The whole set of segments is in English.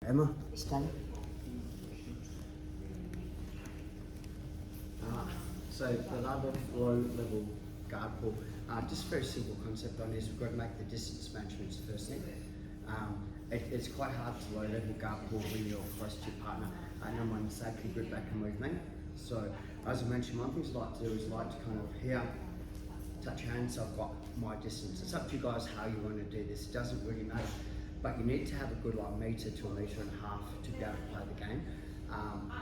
Emma, stand. So the low level guard pull, just a very simple concept on this. We've got to make the distance measurements first thing. It's quite hard to low level guard pull when you're close to your partner. No one say can grip back and move me. So as I mentioned, one thing I like to do is like to kind of here, touch hands, so I've got my distance. It's up to you guys how you want to do this. It doesn't really matter. But you need to have a good like metre to a metre and a half to be able to play the game,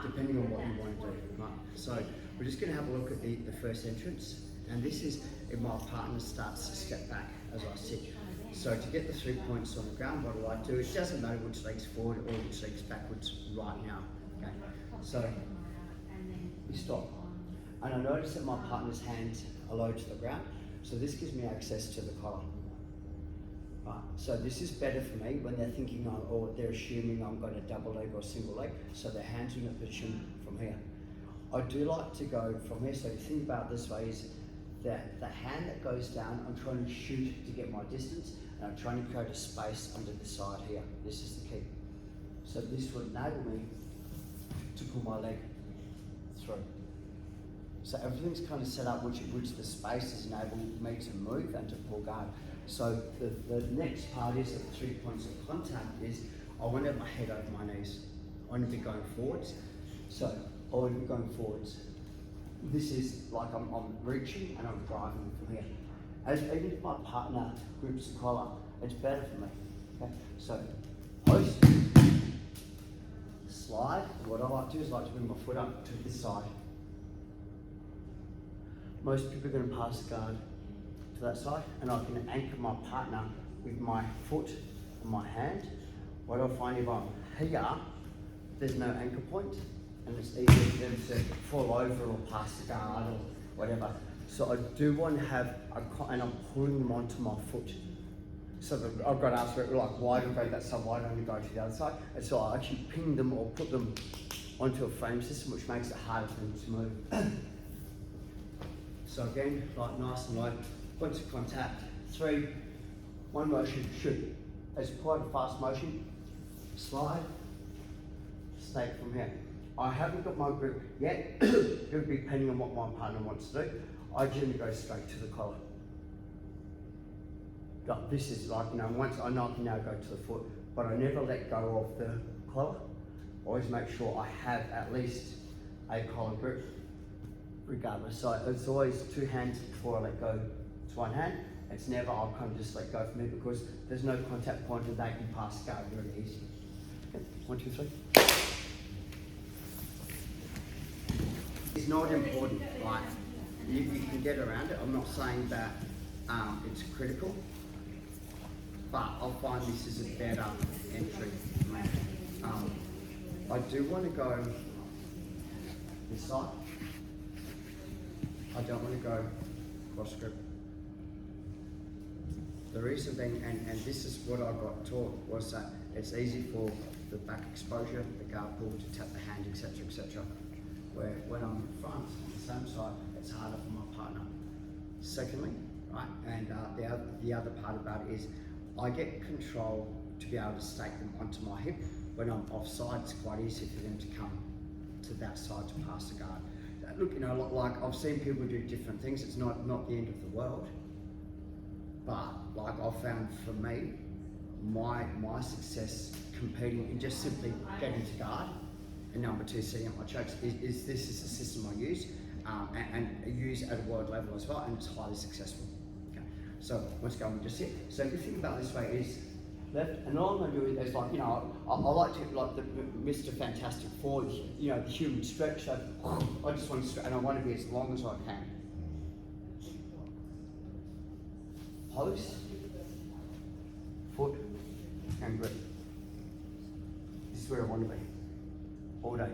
depending on what you want to do. Right? So we're just going to have a look at the first entrance, and this is if my partner starts to step back as I sit. So to get the 3 points on the ground, what do I do? It doesn't matter which leg's forward or which leg's backwards right now. Okay, so you stop, and I notice that my partner's hands are low to the ground, so this gives me access to the collar. Right, so this is better for me when they're thinking or they're assuming I'm going to double leg or single leg, so their hands are in a position from here. I do like to go from here, so you think about it this way is that the hand that goes down, I'm trying to shoot to get my distance, and I'm trying to create a space under the side here. This is the key. So this would enable me to pull my leg through. So everything's kind of set up which the spaces enable me to move and to pull guard. So the next part is that the 3 points of contact is I want to have my head over my knees. I want to be going forwards. So I want to be going forwards. This is like I'm reaching and I'm driving from here. Even if my partner grips the collar, it's better for me. Okay? So post, slide. What I like to do is like to bring my foot up to this side. Most people are going to pass the guard to that side, and I can anchor my partner with my foot and my hand. What I find if I'm here, there's no anchor point, and it's easy for them to fall over or pass the guard or whatever. So I do want to have and I'm pulling them onto my foot. So I've got to ask like, why do I go that side? Why don't we go to the other side? And so I actually ping them or put them onto a frame system, which makes it harder for them to move. So again, like nice and low, points of contact, 3, 1 motion, shoot. It's quite a fast motion, slide, snake from here. I haven't got my grip yet, it'll be depending on what my partner wants to do. I generally go straight to the collar. Like this is like, once I know I can now go to the foot, but I never let go of the collar. Always make sure I have at least a collar grip. Regardless, so it's always 2 hands before I let go to 1 hand. It's never I'll kind of just let go from me because there's no contact point and they can pass the guard really easy. Okay. 1, 2, 3. It's not important, right? You can get around it. I'm not saying that it's critical, but I'll find this is a better entry. I do want to go this side. I don't want to go cross grip. The reason being, and this is what I got taught, was that it's easy for the back exposure, the guard pull to tap the hand, etc., etc. Where when I'm in front, on the same side, it's harder for my partner. Secondly, right, and the other part about it is I get control to be able to stake them onto my hip. When I'm offside, it's quite easy for them to come to that side to pass the guard. Look, like I've seen people do different things. It's not the end of the world, but like I've found for me, my success competing and just simply getting to guard, and number 2, setting up my chokes is this is the system I use and use at a world level as well, and it's highly successful. Okay, so let's go and just sit. So if you think about it this way is left, and all I'm going to do is like, I like to, like the Mr. Fantastic Four, the human stretch, so I just want to stretch, and I want to be as long as I can. Post, foot, and grip. This is where I want to be, all day.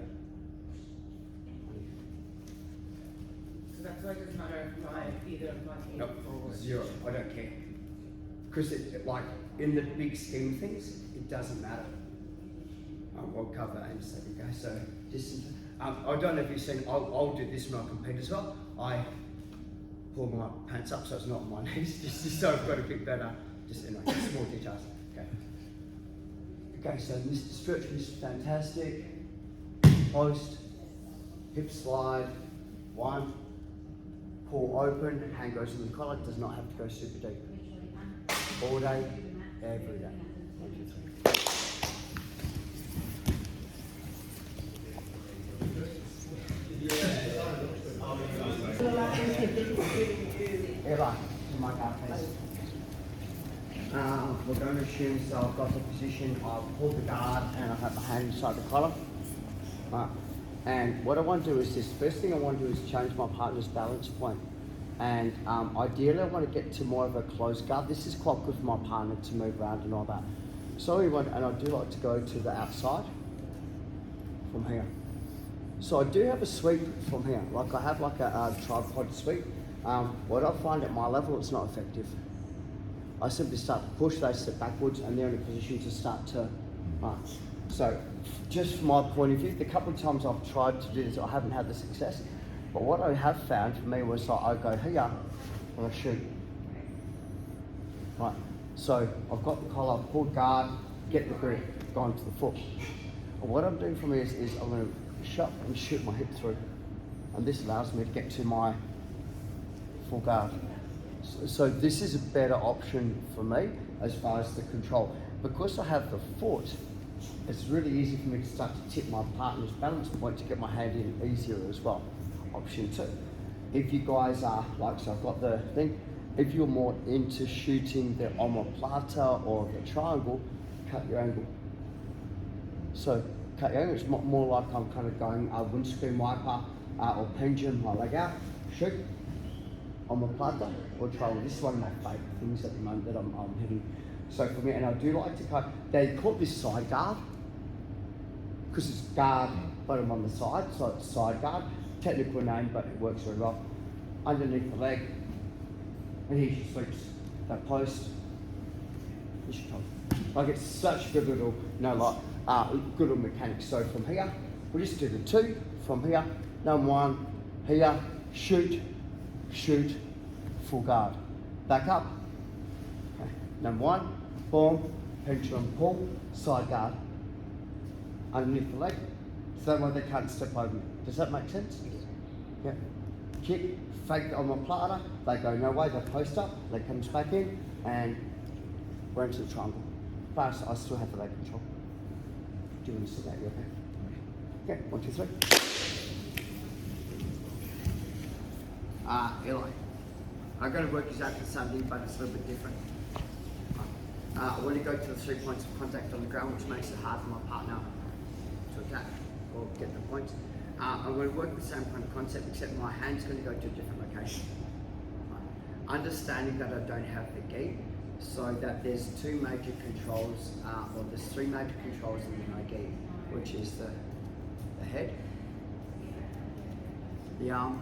So that's why it doesn't matter if I either of my feet Nope, forward. 0, I don't care. Because like, in the big scheme of things, it doesn't matter. We'll cover that in a second, okay? So, distance. I don't know if you've seen, I'll do this when I compete as well. I pull my pants up so it's not on my knees, just so I've got a bit better, just small details, okay? Okay, so this stretch is fantastic. Post, hip slide, one, pull open, hand goes in the collar, does not have to go super deep. All day, every day. 1, 2, 3. Eva, in my car, please. We're going to assume, so I've got the position, I've pulled the guard and I have my hand inside the collar. Right. And what I want to do is this, first thing I want to do is change my partner's balance point. And ideally I want to get to more of a closed guard. This is quite good for my partner to move around and all that. So we want, and I do like to go to the outside from here. So I do have a sweep from here, like I have like a tripod sweep. What I find at my level, it's not effective. I simply start to push, they step backwards, and they're in a position to start to. So, just from my point of view, the couple of times I've tried to do this, I haven't had the success. But what I have found for me was like I go here and I shoot. Right. So I've got the collar, pulled guard, get the grip, go onto the foot. And what I'm doing for me is I'm going to shut and shoot my hip through, and this allows me to get to my full guard. So this is a better option for me as far as the control. Because I have the foot, it's really easy for me to start to tip my partner's balance point to get my hand in easier as well. Option 2. If you guys are, like, so I've got the thing, if you're more into shooting the omoplata or the triangle, cut your angle. So cut your angle, it's more like I'm kind of going windscreen wiper or pendulum my leg out, shoot. Omoplata or triangle. This is one of my favourite things at the moment that I'm hitting. So for me, and I do like to cut, they call this side guard because it's guard bottom on the side, so it's side guard. Technical name, but it works very well. Underneath the leg, and here she sweeps that post. Like it's such good little, good little mechanics. So from here, we'll just do the 2 from here. Number 1, here, shoot, shoot, full guard. Back up. Okay. Number 1, boom, pendulum pull, side guard. Underneath the leg, so that way they can't step over me. Does that make sense? Yeah. Kick, fake on my platter, they go no way, they post up, leg comes back in, and we're into the triangle. But I still have the leg control. Do you want to see that? You okay? Okay, 1, 2, 3. Eli, I'm going to work exactly the same thing, but it's a little bit different. I want to go to the 3 points of contact on the ground, which makes it hard for my partner to attack or get the points. I'm going to work the same kind of concept, except my hand's going to go to a different location. Understanding that I don't have the gi, so that there's 2 major controls, or there's 3 major controls in the no gi, which is the head, the arm,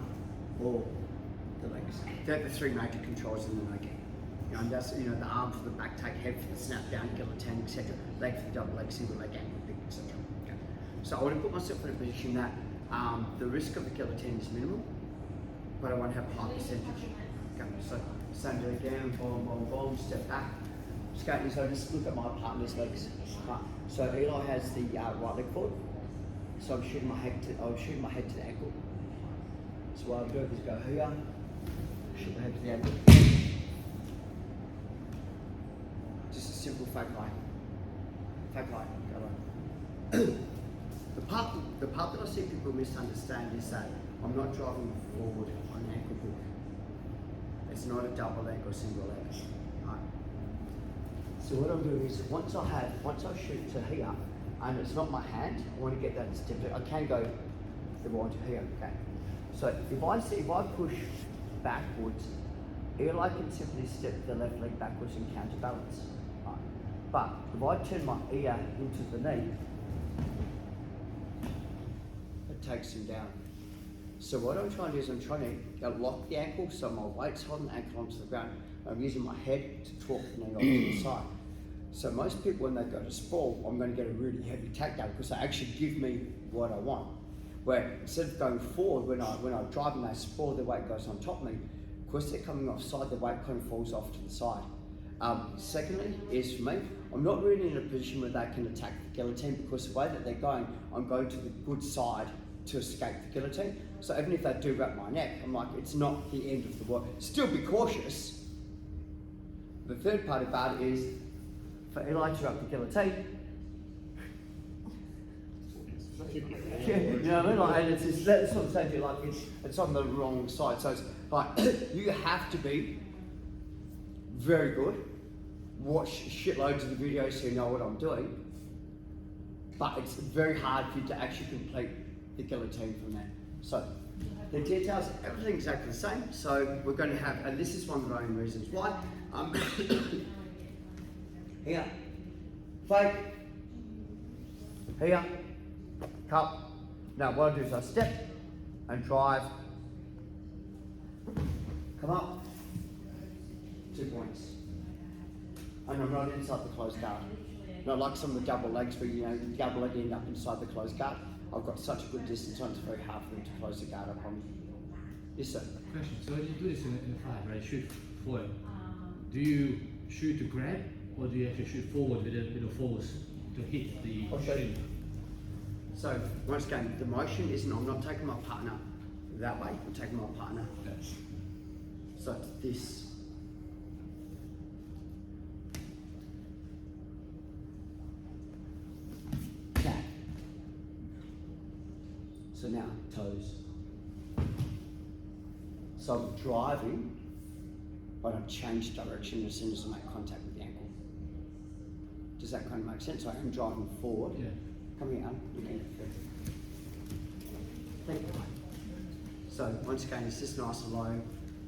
or the legs. They're the 3 major controls in the no gi. And that's, the arm for the back take, head for the snap down, guillotine, etc. Leg for the double leg, single leg, ankle pick, etc. Okay. So I want to put myself in a position that the risk of the guillotine is minimal, but I want to have a high percentage. Okay. So same do again, boom, boom, boom, step back. Skating, so just look at my partner's legs. Right. So Eli has the right leg forward. So I'm shooting my head to the ankle. So what I'll do is go here, shoot my head to the ankle. Just a simple fake line. Fake line, go on. The part that I see people misunderstand is that I'm not driving forward on an ankle hook. It's not a double leg or single leg. Right. So what I'm doing is once I shoot to here, and it's not my hand, I want to get that step. I can go if I want to here. Okay. So if I push backwards, Eli can simply step the left leg backwards and counterbalance. Right. But if I turn my ear into the knee, it takes him down. So what I'm trying to do is I'm trying to lock the ankle so my weight's holding the ankle onto the ground. I'm using my head to torque the knee off to the side. So most people, when they go to sprawl, I'm going to get a really heavy takedown because they actually give me what I want. Where instead of going forward, when I drive and they sprawl, their weight goes on top of me. Because they're coming off side, the weight kind of falls off to the side. Secondly, is for me, I'm not really in a position where they can attack the guillotine because the way that they're going, I'm going to the good side to escape the guillotine. So even if they do wrap my neck, I'm like, it's not the end of the world. Still be cautious. The third part about it is for Eli to wrap the guillotine. You know what I mean? Like, and it's just, that's what I'm saying to you, like it's on the wrong side. So it's like you have to be very good. Watch shitloads of the videos so you know what I'm doing. But it's very hard for you to actually complete the guillotine from there. So the details, everything's exactly the same. So we're going to have, and this is one of the only reasons why. Here, fake. Here, cup. Now what I do is I step and drive. Come up. 2 points. And I'm not inside the closed guard. Not like some of the double legs where you double leg end up inside the closed guard. I've got such a good distance on, it's very hard for them to close the guard up on me. Yes, sir. Question. So when you do this in a fight, right? Shoot forward. Do you shoot to grab, or do you actually shoot forward with a force to hit the shin? So once again, the motion isn't. I'm not taking my partner that way. I'm taking my partner. Okay. So it's this. That. So now toes. So I'm driving, but I change direction as soon as I make contact with the ankle. Does that kind of make sense? So I'm driving forward. Yeah. Come here, Thank you. So once again, it's just nice and low.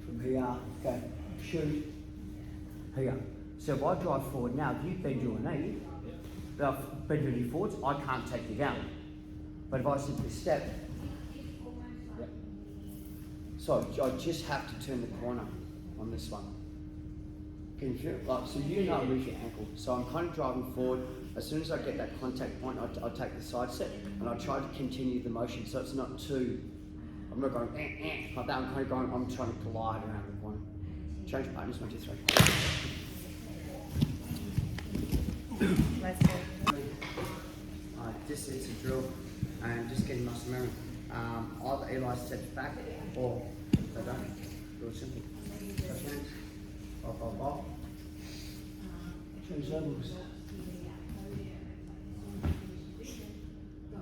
From here, go, shoot, here. So if I drive forward now, if you bend your knee, bend your knee forwards, I can't take you down. But if I simply step, so I just have to turn the corner on this one. Can you feel it? Like, so you know where's your ankle. So I'm kind of driving forward. As soon as I get that contact point, I take the side step and I try to continue the motion so it's not too, I'm not going like that, I'm kind of going, I'm trying to glide around the corner. Change partners, 1, 2, 3. Let's go. Just it's a drill and just getting muscle memory. Either Eli steps back or they don't. Real simple. Touch hands. Off. Change levels.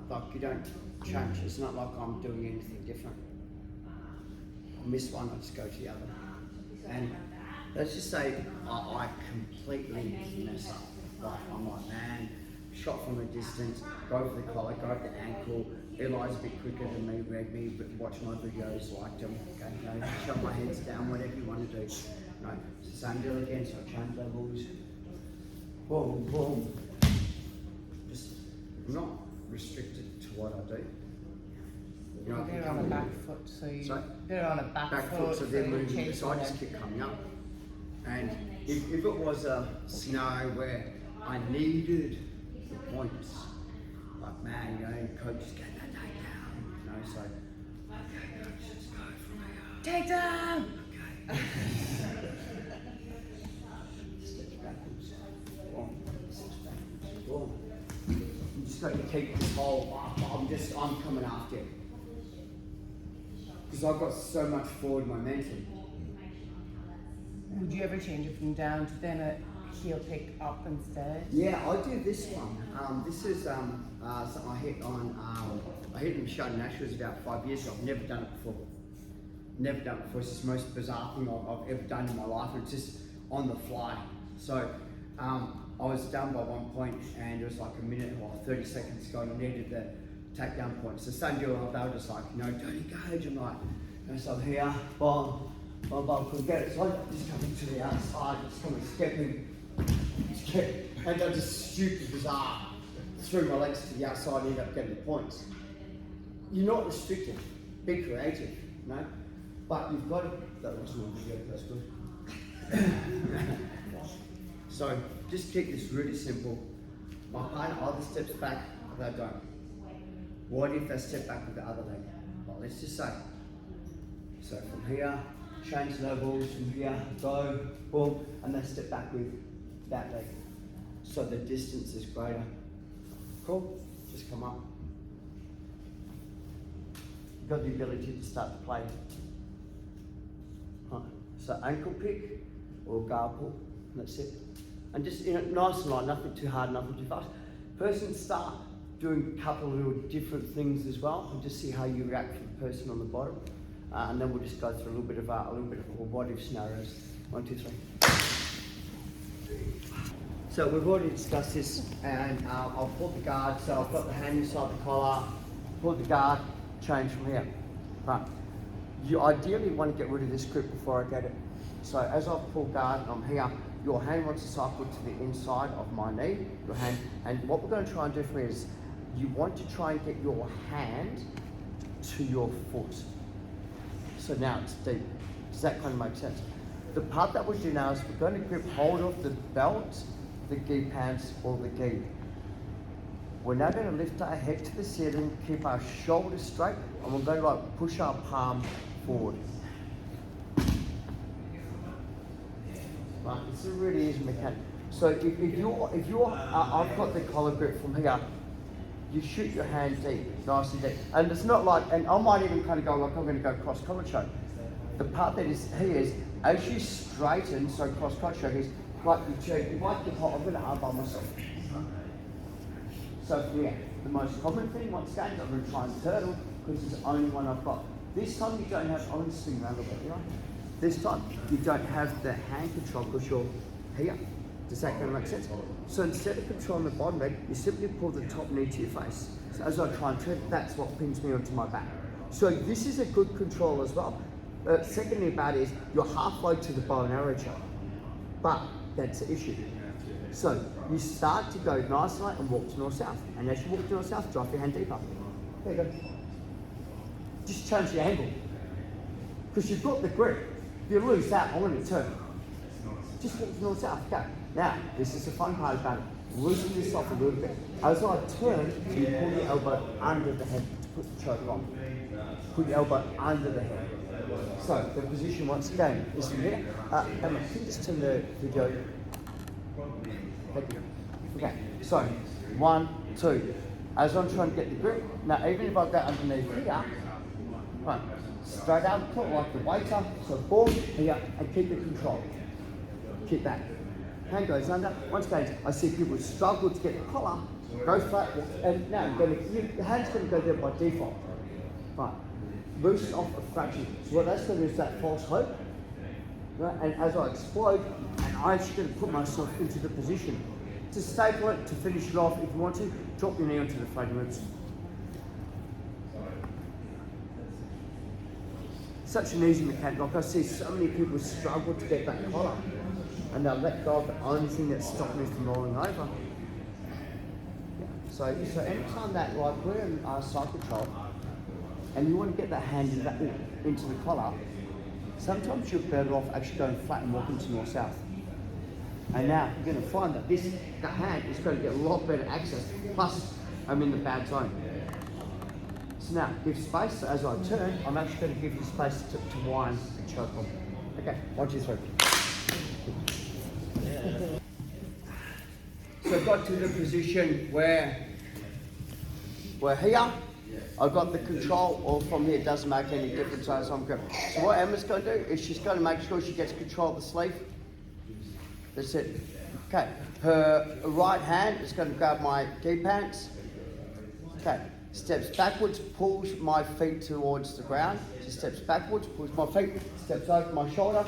Like you don't change. It's not like I'm doing anything different. I miss one, I just go to the other. And let's just say I completely mess up. Like I'm like, man, shot from a distance, go for the collar, go for the ankle. Eli's a bit quicker than me, read me, but watch my videos, liked them. Okay, shove my heads down, whatever you want to do. No, it's the same deal again, so I change levels. Boom, boom. Just not restricted to what I do. You know, They're on a back foot, so you. Sorry? They're on a back foot, so they're moving. chasing So I just them. keep coming up. And if it was a scenario where I needed the points, like man, coach just get that takedown, so okay, coach, let's go from here. Take down. Okay. Steps backwards. Boom. Steps backwards. Boom. You just got to keep this whole. I'm coming after you. Because I've got so much forward momentum. Would you ever change it from down to then a heel pick up instead? Yeah, I do this one. This is something I hit on. I hit in Michelle Nashville about 5 years ago. I've never done it before. Never done it before. It's the most bizarre thing I've ever done in my life. It's just on the fly. So I was done by one point, and it was like a minute or 30 seconds ago, and I needed the takedown point. So same deal. They were just like, don't engage. I'm like, so I'm here, bomb. Couldn't get it. So I just coming to the outside, just kind of stepping. And I just stupid bizarre. Threw my legs to the outside and ended up getting the points. You're not restricted. Be creative, But you've got to. That wasn't on video, that's good. So just keep this really simple. My partner either steps back or they don't. What if they step back with the other leg? Well, let's just say. So from here, change levels, from here, go, boom, and then step back with that leg. so the distance is greater. Cool, just come up. You've got the ability to start to play. Right. So ankle pick or guard pull, that's it. And just, you know, nice and light, nothing too hard, nothing too fast. Person start doing a couple of little different things as well, and just see how you react for the person on the bottom. And then we'll just go through a little bit of what if scenarios. 1, 2, 3. So we've already discussed this, and I'll pull the guard. So I've got the hand inside the collar, pull the guard, change from here. Right. You ideally want to get rid of this grip before I get it. So as I pull guard and I'm here, your hand wants to cycle to the inside of my knee, your hand, and what we're going to try and do from here is you want to try and get your hand to your foot. So now it's deep. Does that kind of make sense? The part that we do now is we're going to grip hold of the belt, the gi pants, or the gi. We're now going to lift our head to the ceiling, keep our shoulders straight, and we're going to like push our palm forward. Right, it's a really easy mechanic. So if you're I've got the collar grip from here, you shoot your hand deep, nice and deep. And it's not like, and I might even kind of go like I'm going to go cross collar choke. The part that is here is, as you straighten, so cross collar choke is like you might get hot, I'm going to armbar myself. So yeah, the most common thing once again is I'm going to try and turtle, because it's the only one I've got. This time you don't have, I'm going to swing around a little bit, you know? This time you don't have the hand control because you're here. Does that kind of make sense? So instead of controlling the bottom leg, you simply pull the top knee to your face. So as I try and turn, that's what pins me onto my back. So this is a good control as well. Secondly about it is you're halfway to the bow and arrow choke, but that's the issue. So you start to go nice and light and walk to north-south. And as you walk to north-south, drive your hand deeper. There you go. Just change the angle. Because you've got the grip. If you lose that, I want to turn. Just walk to north-south, go. Now, this is the fun part about it. Loosen this off a little bit. As I turn, you pull your elbow under the head to put the choke on. Put your elbow under the head. So, the position once again is from here. And I think just turn the video. Okay, so 1, 2. As I'm trying to get the grip, now even if I go underneath here, right, straight out, put like the waiter, so boom, here, and keep the control. Keep that. Hand goes under. Once again, I see people struggle to get the collar, go flat, and now your hand's going to go there by default. Right, loose off a fraction. So what that's going to do is that false hope. Right? And as I explode, and I'm actually going to put myself into the position to staple it, to finish it off. If you want to, drop your knee onto the floating ribs. Such an easy mechanic. Like I see so many people struggle to get that collar, and they'll let go of the only thing that's stopping me from rolling over. Yeah. So anytime that, like we're in side control, and you want to get that hand into the collar, sometimes you're better off actually going flat and walking to north-south. And now you're going to find that the hand is going to get a lot better access, plus I'm in the bad zone. So now, give space. So as I turn, I'm actually going to give you space to wind the choke on. Okay, 1, 2, 3. So I've got to the position where we're here. I've got the control, or from here, it doesn't make any difference. So I'm gripping. So what Emma's going to do is she's going to make sure she gets control of the sleeve. That's it. Okay. Her right hand is going to grab my gi pants. Okay. Steps backwards, pulls my feet towards the ground. She steps backwards, pulls my feet, steps over my shoulder.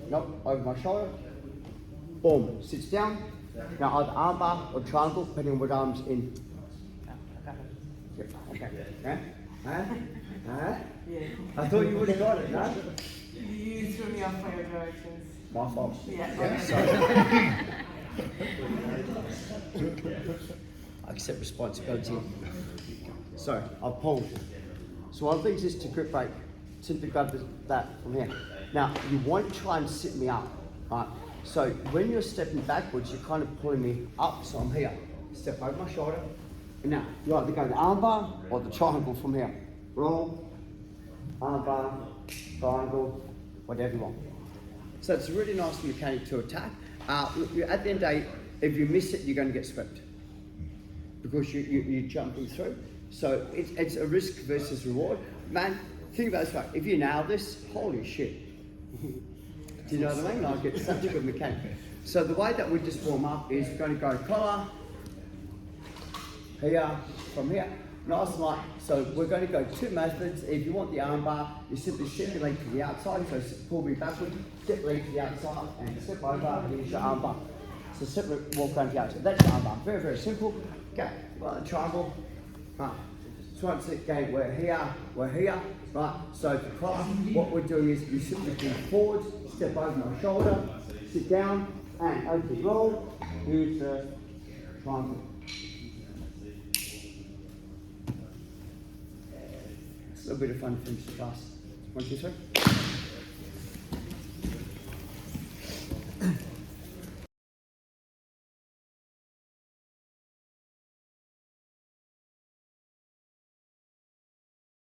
Nope, over my shoulder. Boom. Sits down. Now either armbar or triangle, depending on what arm's in. Yep. Okay. Huh? Yeah. I thought you would have got it, no? You threw me off by your directions. My fault. Yeah. I accept responsibility. So I've pulled. So one of the things is to grip break. Simply grab that from here. Now you won't try and sit me up, right? So when you're stepping backwards, you're kind of pulling me up. So I'm here. Step over my shoulder. And now you either go the armbar or the triangle from here. Roll, armbar, triangle, whatever you want. So it's a really nice mechanic to attack. At the end of the day, If you miss it, you're going to get swept because you're jumping through. So it's a risk versus reward. Man, think about it this way. If you nail this, holy shit. Do you know what I mean? Like, it's such a good mechanic. So the way that we just warm up is we're going to go collar, here, from here, nice and light. So we're going to go two methods. If you want the arm bar, you simply step your leg to the outside, so pull me backward, step your leg to the outside, and step over, here's your arm bar. So separate walk around the outside. That's the arm bar. Very, very simple. Go, like a triangle. Right. So once again, we're here, right? So the collar, what we're doing is you simply come forward, step over my shoulder, sit down, and over the roll, here's the triangle. It's a little bit of fun to finish the class. 1, 2, 3.